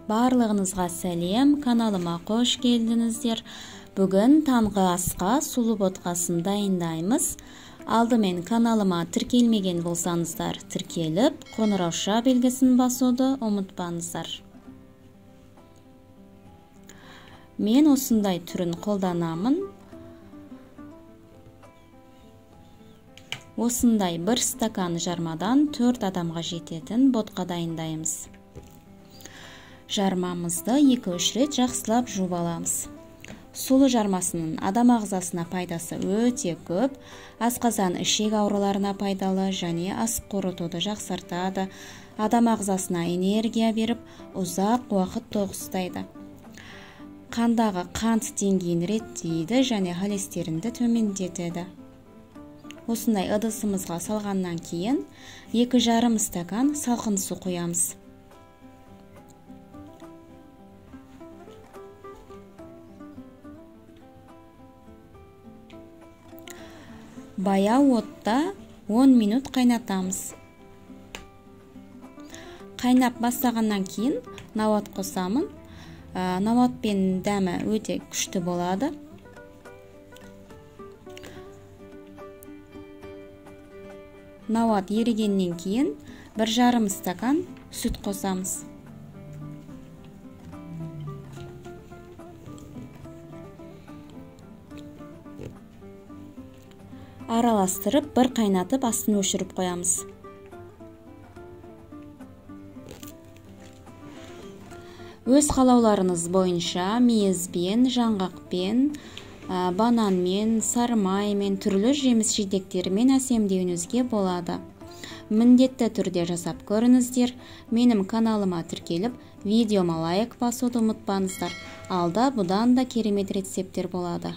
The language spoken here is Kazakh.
Барлығыңызға сәлем, каналыма қош келдіңіздер. Бүгін таңғы асқа сулы ботқасын дайындаймыз. Алдымен каналыма тіркелмеген болсаңыздар, тіркеліп, қоңырауша белгісін басуды ұмытпаңыздар. Мен осындай түрін қолданамын. Осындай бір стакан жармадан 4 адамға жететін ботқа дайындаймыз. Жармамызды 2-3 рет жақсылап жуып аламыз. Сулы жармасының адам ағзасына пайдасы өте көп. Асқазан ішек ауруларына пайдалы және ас қорытуды жақсартады. Адам ағзасына энергия беріп, ұзақ уақыт тоқ ұстайды. Қандағы қант деңгейін реттейді және холестеринді төмендетеді. Осындай ыдысымызға салғаннан кейін 2,5 стакан салқын су құямыз. Баяу отта 10 минут қайнатамыз. Қайнап бастағаннан кейін науат қосамын. Науатпен дәмі өте күшті болады. Науат ерігеннен кейін 1,5 стакан сүт қосамыз. Араластырып, бір қайнатып, астын өшіріп қоямыз. Өз қалауларыңыз бойынша мейізбен, жаңғақпен, бананмен, сарымаймен, түрлі жеміс-жидектермен әсемдеуіңізге болады. Міндетті түрде жасап көріңіздер. Менің каналыма тіркеліп, видеома лайк басуды ұмытпаңыздар. Алда бұдан да керемет рецепттер болады.